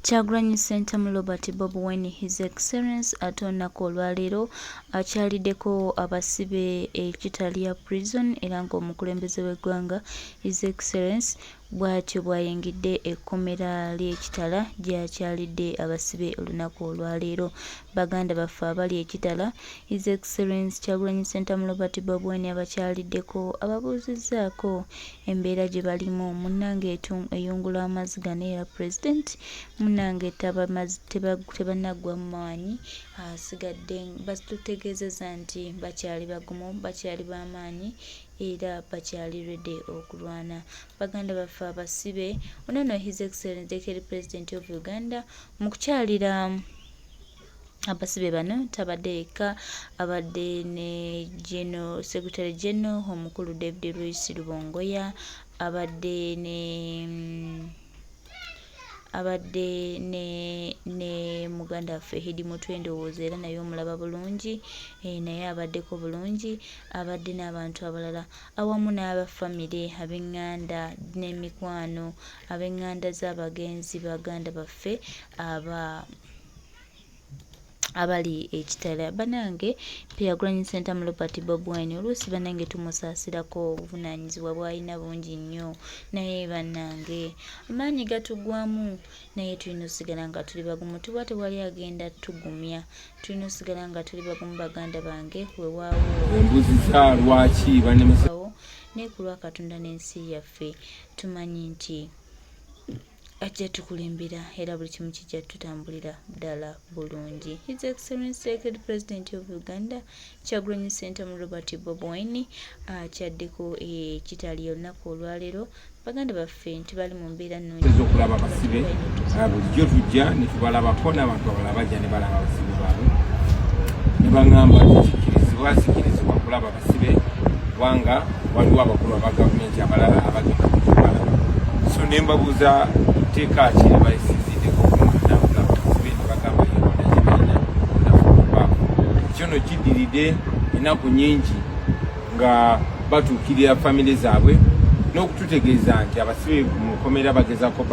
Kyagulanyi Ssentamu Robert Bobi when His Excellency ate olunaku olwaleero Akyaliddeko Abasibe Kitaliya prison era ng'omukulembeze w'eggwanga His Excellency bw'atyo bw'ayingidde ekkomera ly'ekitala gy'akyalidde abasibe olunaku olwaleero. Baganda baffe abali ekitala, His Excellency Kyagulanyi Ssentamu Robert Bobi when abakyaliddeko ababuuzizzaako embeera gye balimu. Munnange eyungula amazzi gano era President munnange tebannaggwa mu maanyi, asigadde batutegeezezza nti bakyali bagumu, bakyali b'amaanyi era bakyali ready okulwana. Baganda baffe abasibe onono His Excellency Deputy President of Uganda mu kukyalira abasibe bano tabadde yekka, abadde ne Secretary General omukulu David Luis Rubongoya, abadde ne muganda waffe Hidi Mutwe ndowooza era naye omulaba bulungi, naye abaddeko bulungi, abadde n'abantu abalala awamu n'abafamire ab'eŋŋanda n'emikwano ab'eŋŋanda z'abagenzi baganda baffe abali ekitala. Banange Kyagulanyi Ssentamu Robert Bobi Wine oluusi banange tumusaasirako, obuvunaanyizibwa bw'alina bungi nnyo, naye bannange amaanyi gatugwamu, naye tulina osigala nga tuli bagumu. Tuba tewali agenda tugumya, tulina osigala nga tuli bagumu baganda bange. Weewaawo embuzisa lwaki banemesewo naye ku lwa Katonda n'ensi yaffe tumanyi nti ajja tukulembera era buli kimu kijja tutambulira ddala bulungi. His Excellency Deputy President of Uganda Kyagulanyi Ssentamu Robert Bobi Wine akyaddeko ekitali olunaku olwaleero. Baganda baffe nti bali mu mbeera nnungi okulaba abasibe bulijjo tujja ne tubalabako n'abantu abalala bajja ne balaba abasibe baabwe ne baŋŋamba nti sikirizibwa kulaba abasibe kubanga waliwo abakulu aba gavumenti abalala abagenda kutubala. So ne mbabuuza teeka ki bayisiziddeko okulaba abasibe ne bagamba yeronda gye balina nafubaako. Kyono kiddiridde ennaku nnyingi nga batuukirira famire zaabwe n'okututegeeza nti abasibe mu nkomera bagezaako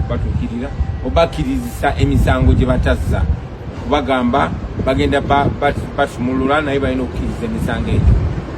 batuukirira obakkirizisa emisango gye batazza, kubagamba bagenda batumulula naye balina okukkiriza emisango egyo.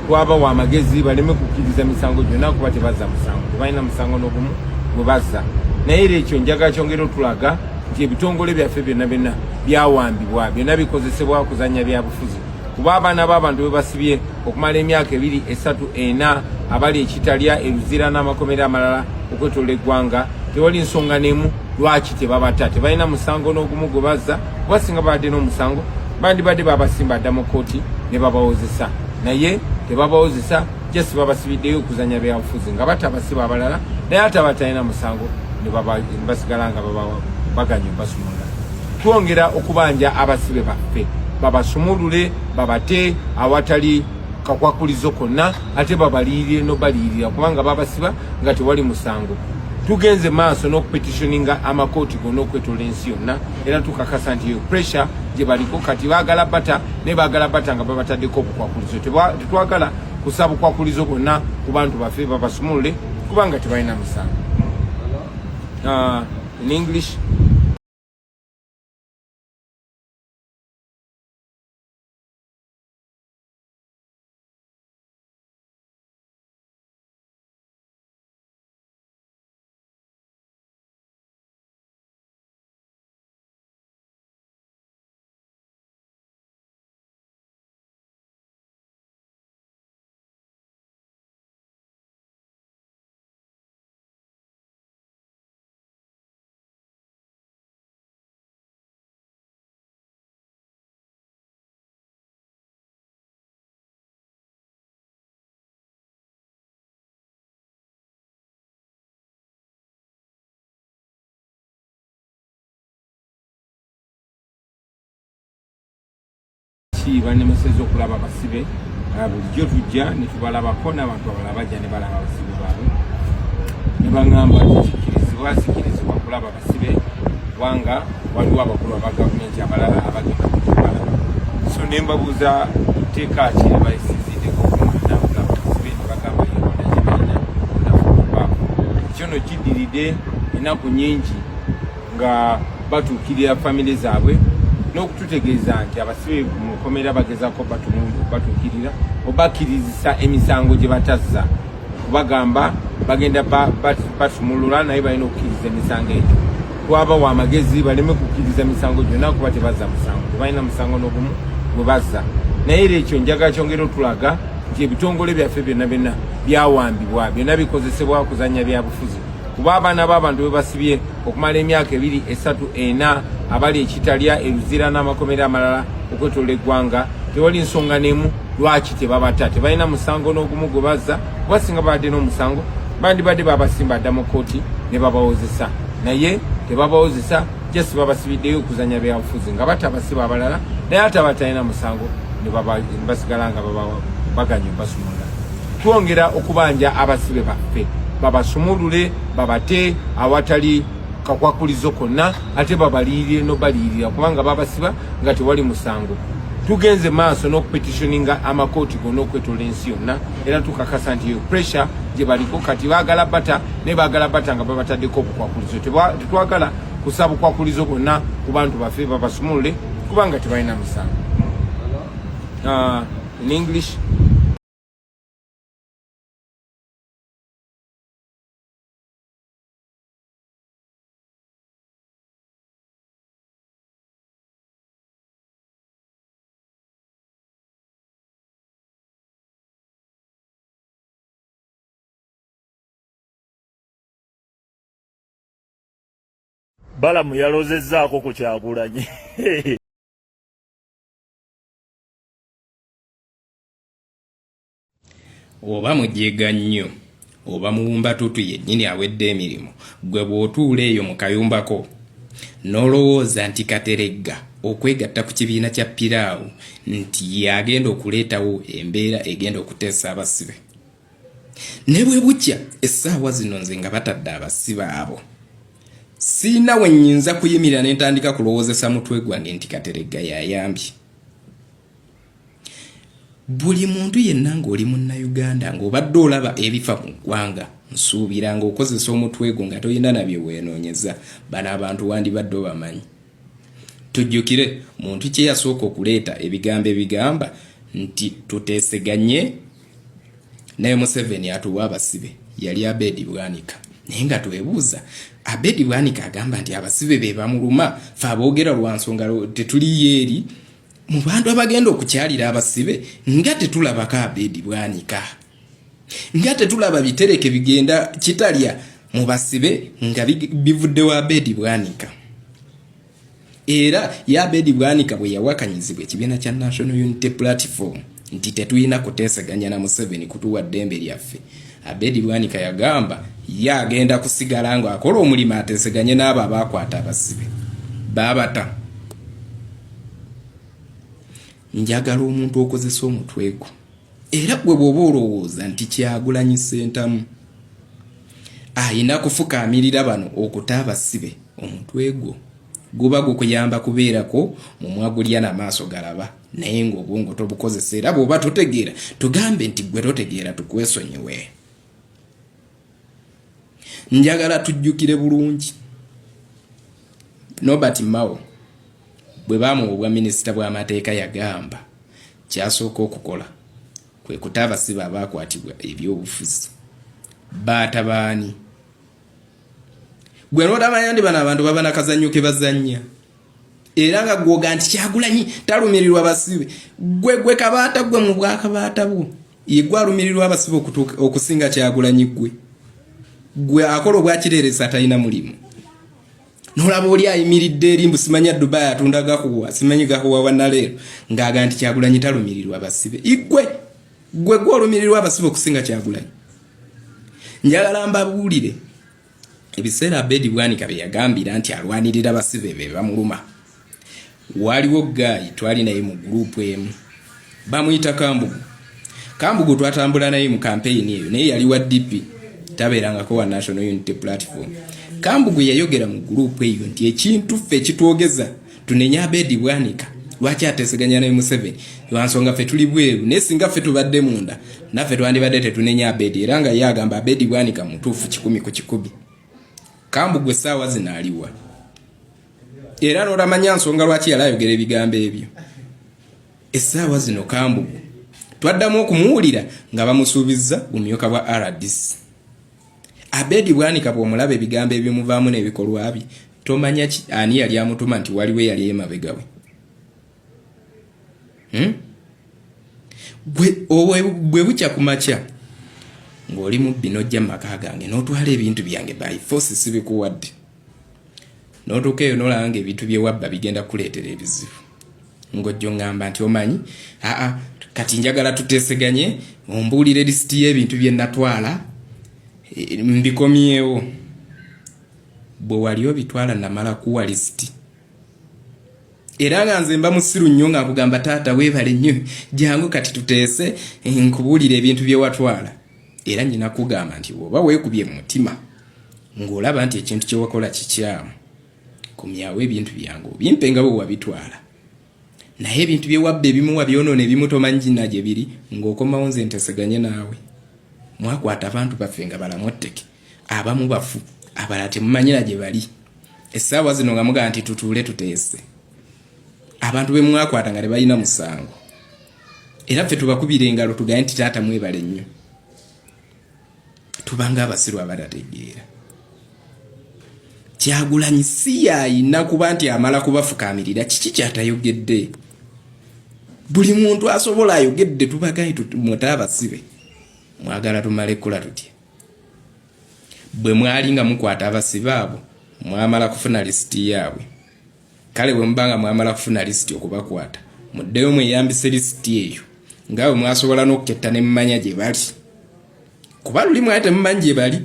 Twabawa amagezi baleme kukkiriza misango gyonna kuba tebazza musango, tebalina musango n'ogumu gwe bazza. Naye era ekyo njagala kyongera otulaga nti ebitongole byaffe byonna byawambibwa, byonna bikozesebwa kuzannya byabufuzi. Kuba abaana b'abantu be basibye okumala emyaka 2, 3, 4 abali ekitalya Luzila n'amakomera amalala okwetola eggwanga, tewali nsonga n'emu lwaki tebabata. Tebalina musango n'ogumu gwe bazza, kuba singa babadde n'omusango bandibadde babasimba dda mu kooti ne babawozesa, naye tebabawozesa, just babasibiddeyo okuzannya byabufuzi nga batabasiba abalala naye ate abatalina musango ne basigala nga baganya basumulula. Twongera okubanja abasibe baffe babasumulule, babate awatali kakwakulizo konna, ate babalirire n'obalirira kubanga babasiba nga tewali musango. Tugenze maaso n'okupetitioninga amakooti gonna okwetola ensi yonna, era tukakasa nti yo pressure gye baliko kati baagala bata ne baagala bata nga babataddeko obukwakulizo. Tetwagala kusaba bukwakulizo bwonna ku bantu baffe, babasumulule kubanga tebalina musango. In English, banemesezza okulaba abasibe bulijjo tujja ne tubalabako n'abantu abalala bajja ne balaba abasibe baabwe ne baŋŋamba nti sikirizibwa kulaba abasibe kubanga waliwo abakulu aba gavumenti abalala abagenda kutubala. So ne mbabuuza teeka ki bayisiziddeko okulaba abasibe ne bagamba yeronda gye balina nafubaako. Kyono kiddiridde ennaku nnyingi nga batukirira family zaabwe n'okututegeeza nti abasibe mu komera bagezaako batukirira obakirizisa emisango gye batazza kubagamba bagenda batumulula naye balina okukkiriza emisango egyo twabawa amagezi baleme kukkiriza misango gyonna kuba tebazza musango tebalina musango n'ogumu gwe bazza naye era ekyo njagala kyongera otulaga nti ebitongole byaffe byonna byonna byawambibwa byonna bikozesebwa kuzannya byabufuzi kuba abaana b'abantu be basibye okumala emyaka 2, 3, 4 abali ekitalya Luzila n'amakomera amalala okwetola eggwanga tewali nsonga n'emu lwaki tebabata tebalina musango n'ogumu gwe bazza wasinga babadde n'omusango bandibadde babasimba dda mu kooti ne babawozesa naye tebabawozesa just babasibiddeyo okuzannya byabufuzi nga batabasiba abalala naye ate abatalina musango ne basigala nga baganya basumula twongera okubanja abasibe baffe babasumulule babate awatali kakwakulizo konna ate babalirire no balirira kubanga babasiba nga tewali musango tugenze maaso n'okupetitioninga amakooti gonna okwetola ensi yonna era tukakasa nti yo pressure gye baliko kati baagala bata ne baagala bata nga babataddeko obukwakulizo tetwagala kusaba bukwakulizo bonna ku bantu baffe babasumulule kubanga tebalina musango in English Balamu yalozezzaako ku Kyagulanyi. Oba mujega nnyo oba muwumba tutu yennyini awedde emirimu gwe bw'otuula eyo mu kayumbako n'olowooza nti Kateregga okwegatta ku kibiina kya Piraawo nti yagenda okuleetawo embeera egenda okuteesa abasibe ne bwe bukya essaawa zino nze nga batadde abasibe abo Sina wenyinza kuyimirira ne ntandika kulowoozesa mutwe gwange nti Kateregga yayambye. Buli muntu yenna ng'oli munnayuganda ng'obadde olaba ebifa mu ggwanga nsuubira ng'okozesa omutwe gwo nga toyina nabyo weenoonyeza bano abantu wandibadde obamanyi. Tujjukire muntu kye yasooka okuleeta ebigambo ebigamba nti tuteeseganye naye Museveni atuwa abasibe yali Abedi Bwanika. Naye nga twebuuza Abedi Bwanika agamba nti abasibe be bamuluma fe aboogera lwa nsonga tetuliyo eri mu bantu abagenda okukyalira abasibe nga tetulabako Abedi Bwanika nga tetulaba bitereke bigenda kitalya mu basibe nga bivuddewo Abedi Bwanika. Era ya Abedi Bwanika bwe yawakanyizibwa ekibiina kya National Unity Platform nti tetulina kuteesaganya na Museveni kutuwa ddembe lyaffe, Abedi Bwanika yagamba yagenda kusigala nga akola omulimu ateeseganye n'abo abakwata abasibe babata. Njagala omuntu okozesa omutwe gwo era gwe bw'oba olowooza nti Kyagulanyi Ssentamu ayina kufukaamirira bano okuta abasibe, omutwe gwo guba gukuyamba kubeerako mu mwagulya n'amaaso galaba naye ng'obwongo tobukozesa era bw'oba totegeera tugambe nti gwe totegeera tukwesonyiwe. Njagala tujjukire bulungi Nobert Mao bwe baamuwa obwa minisita bw'amateeka yagamba kyasooka okukola kwe kuta abasibe abaakwatibwa ebyobufuzi baatabaani. Gwe n'otamanya nti bano abantu baba nakazannyo ke bazannya era nga gwoga nti Kyagulanyi talumirirwa abasibe, gwe kabaata gwe mu bwakabaata bwo ye gwe alumirirwa abasibe okusinga Kyagulanyi gwe akola obwakireresa talina mulimu. Nolaba oli ayimiridde eri mbu simanya Dubai atunda gakuwa simanyi gakuwa wanaleero ng'aga nti Kyagulanyi talumirirwa abasibe. Gwe olumirirwa abasibe okusinga Kyagulanyi. Njagala mbabuulire ebiseera Abedi Bwanika bye yagambira nti alwanirira abasibe be bamuluma. Waliwo Gayi twali naye mu gurupu emu bamuyita Kambugu twatambula naye mu kampeyini eyo naye yali wa DP tabeerangako wa National Unity Platform. Kambugu yayogera mu gurupu eyo nti ekintu ffe kitwogeza tunenya Abedi Bwanika lwaki ateeseganya naye Museveni lwansonga ffe tuli bweru naye singa ffe tubadde munda naffe twandibadde tetunenya Abedi era nga yagamba Abedi Bwanika mutuufu 10 ku 10. Kambugu essaawa zino aliwa era n'olamanya nsonga lwaki yali ayogera ebigambo ebyo. Essaawa zino Kambugu twaddamu okumuwulira nga bamusuubizza bumyuka bwa RDC. Abedi Bwanika bw'omulaba ebigambo ebimuvaamu n'ebikolwa bye tomanya ani yali amutuma nti waliwo yali emabega we. Bwe bukya ku makya ng'oli mubbi n'ojja mu maka gange n'otwala ebintu byange by force sibikuwadde. N'otuuka eyo n'olaba ng'ebintu byewabba bigenda kuleetera ebizibu. Ng'ojja ngamba nti omanyi kati njagala tuteeseganye ombuulire lisiti y'ebintu bye natwala mbikomyewo. Bwe wali obitwala namala kuwa lisiti. Era nga nze mba musiru nnyo nga nkugamba taata weebale nnyo jangu kati tuteese nkubuulire ebintu bye watwala. Era nyina kugamba nti oba weekubye mu mutima ng'olaba nti ekintu kye wakola kikyamu kumyawo ebintu byange obimpe nga bwe wabitwala. Naye ebintu bye wabba ebimu wabyonoona ebimu tomanyi ginna gye biri ng'okomawo nze nteseganye naawe. Mwakwata abantu baffe nga balamotteke abamu bafu abalala temumanyira gye bali. Essaawa zino nga mugamba nti tutuule tuteese abantu be mwakwata nga tebalina musango. Era ffe tubakubira engalo tugaye nti taata mwebale nnyo. Tubanga abasiru abatategeera. Kyagulanyi si yayina kuba nti amala kubafukaamirira kiki kyatayogedde. Buli muntu asobola ayogedde tubagaye tumuta Abasibe. Mwagala tumale kula tutye. Bwe mwali nga mukwata Abasibe abo mwamala kufuna lisiti yaabwe. Kale bwe mbanga mwamala kufuna lisiti okubakwata muddeyo mweyambise lisiti eyo ngawe mwasobola n'okuketta ne mmanya gye bali. Kuba luli mwate mmanyi gye bali.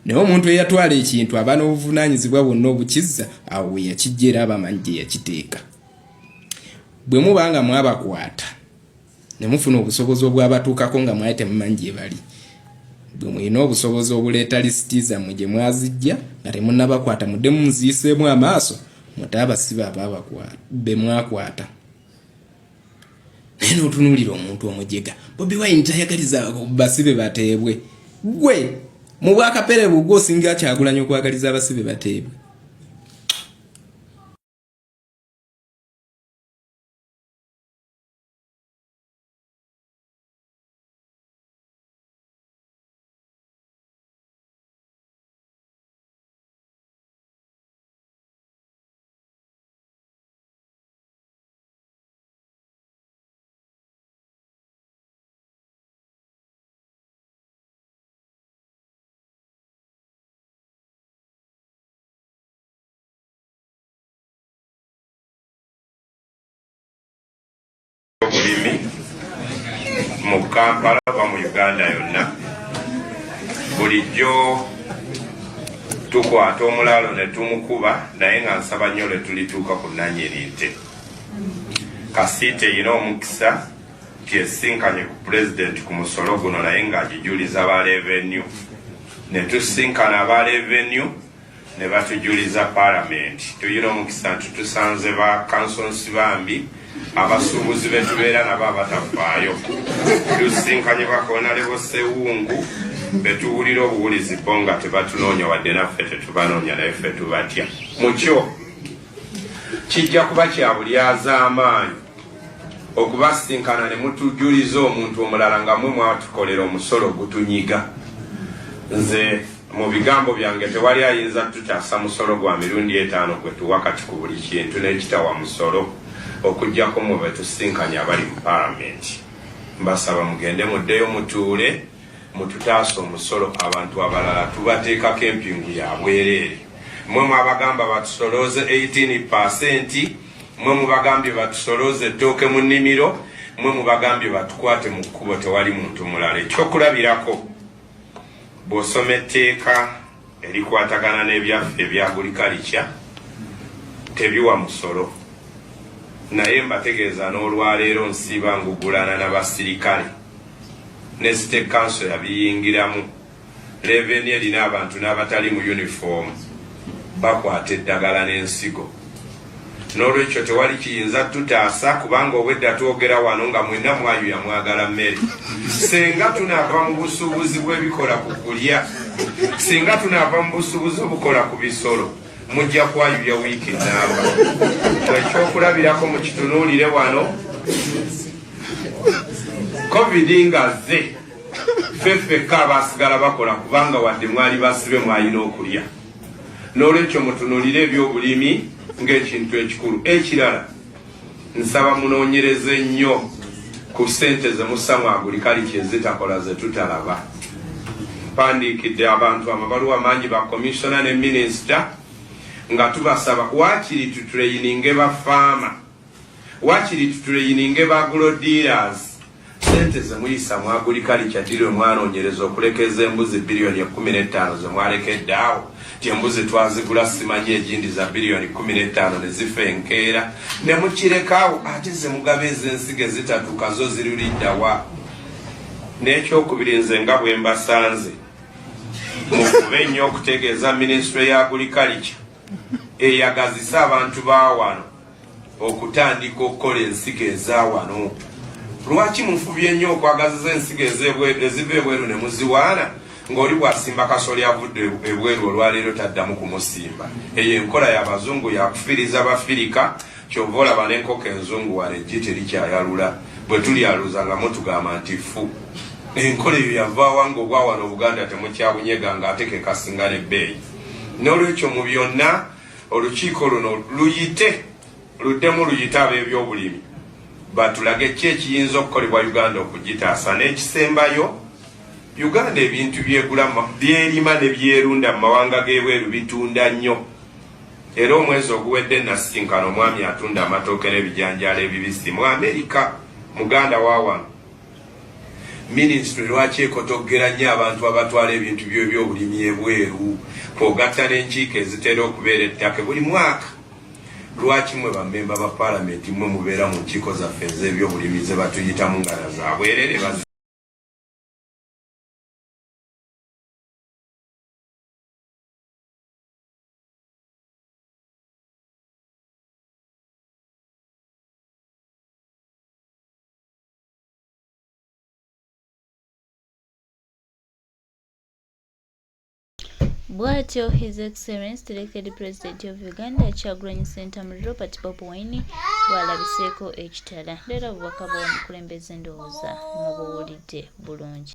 Naye omuntu eyatwala ekintu aba n'obuvunaanyizibwa bwonna obukizza awo we yakijja era abamanyi gye yakiteeka. Bwe mubanga mwabakwata ne mufuna obusobozi obwabatuukako nga mwate mmanyi gye bali. Bwe mulina obusobozi obuleeta lisiti zammwe gye mwazijja nga temunnabakwata mudde mumuziyiseemu amaaso muta Abasibe be mwakwata. Naye n'otunuulira omuntu omujega Bobi Wine tayagaliza Abasibe bateebwe. Gwe mu Bwakapere bugwo osinga Kyagulanyi okwagaliza Abasibe bateebwe. Bulimi mu Kampala ba mu Uganda yonna bulijjo tukwata omulalo ne tumukuba naye nga nsaba nnyo tulituuka ku Nanyerinte. Kasiite yina omukisa kyesinkanye ku pulezidenti ku musolo guno naye ng'agijuliza ba revenue. Ne tusinkana aba revenue ne batujuliza palamenti. Tuyina omukisa nti tusanze ba kansonsi bambi abasuubuzi betubeera nabo abatafaayo. Tusinkanye bakonalebo Sewungu betuwulira obuwulizi bo nga tebatunoonya wadde naffe tetubanoonya naye ffe tubatya. Mukyo kijja kuba kya bulyaza amaanyi okubasinkana ne mutujuliza omuntu omulala nga mwe mwatukolera omusolo gutunyiga. Nze mu bigambo byange tewali ayinza tutaasa musolo gwa mirundi 5 gwe tuwa kati ku buli kintu n'ekitawa musolo okujjako mu betusinkanya abali mu palamenti. Mbasaba mugende muddeyo mutuule mututaasa omusolo abantu abalala tubateekako empingu ya bwereere. Mwe mwabagamba batusoloze 18%, mwe mubagambye batusoloze ettooke mu nnimiro, mwe mubagambye batukwate mu kkubo tewali muntu mulala. Ekyokulabirako bw'osoma etteeka erikwatagana n'ebyaffe ebya agriculture tebiwa musolo. Naye mbategeeza n'olwaleero nsiiba ngugulana n'abasirikale ne state council yabiyingiramu. Revenue erina abantu n'abatali mu uniform bakwata eddagala n'ensigo. N'olwekyo tewali kiyinza tutaasa kubanga obwedda twogera wano nga mwenna mwayuya mwagala mmere. Senga tunaava mu busuubuzi bw'ebikola ku kulya, singa tunaava mu busuubuzi obukola ku bisolo, mujja kwayuya wiiki namba ekyokulabirako mu kitunuulire wano covid ngazze ffeffekka abasigala bakola kubanga wadde mwali basibe mwalina okulya n'olwekyo mutunuulire ebyobulimi ng'ekintu ekikulu. Ekirala nsaba munoonyereze nnyo ku ssente ze musamu agriculture ezitakola ze tutalaba. Mpandiikidde abantu amabaluwa mangi ba komisona ne minisita nga tubasaba waakiri tutuleyininge ba faama, waakiri tutuleyininge ba agrodealers. Sente ze muyisa mu agriculture diri omwanoonyereza okulekeza embuzi biliyoni 15 ze mwalekedde awo. Embuzi twazigula simanyi egindi za biliyoni 15 ne zifa enkeera ne mukirekawo ate ze mugaba ez'ensigo ezitatuuka zo ziruliddawa. N'ekyokubiri nze nga bwe mbasanze mukube nnyo okutegeeza minisitule ya agriculture eyagazisa abantu ba wano okutandika okukola ensigo eza wano. Lwaki mufubye nnyo okwagaziza ensigo eziva ebweru ne muziwaana ng'oli bwasimba kasoli avudde ebweru olwaleero taddamu kumusimba? Eyo enkola y'abazungu yakufiriza bafirika. Kyova olaba n'enkoko enzungu wano eggi terikyayalula, bwe tulyaluza nga mutugamba nti fu. Enkola eyo yavaawa ng'obwa wano Buganda temukyabunyega ng'ate ke kasinga n'ebbeeyi. N'olwekyo mu byonna olukiiko luno luddemu luyite ab'ebyobulimi batulage ki ekiyinza okukolebwa Uganda okugitaasa. N'ekisembayo Uganda ebintu byerima ne byerunda mu mawanga g'ebweru bitunda nnyo. Era omwezi oguwedde nasisinkana omwami atunda amatooke n'ebijanjaalo ebibisi mu Amerika, muganda wa wano. Minisitule lwaki ekotoggera nnyo abantu abatwala ebintu by'ebyobulimi ebweru kw'ogatta n'enkiiko ezitera okubeera ettaka buli mwaka? Lwaki mwe bammemba ba paalamenti mwe mubeera mu nkiiko zaffe ez'ebyobulimi ze batuyitamu nga na za bwerere? Bwatyo His Excellency Elected President of Uganda Kyagulanyi Ssentamu Robert Bobi Wine bw'alabiseeko ekitala. Leero obubaka bw'omukulembeze ndowooza nga buwulidde bulungi.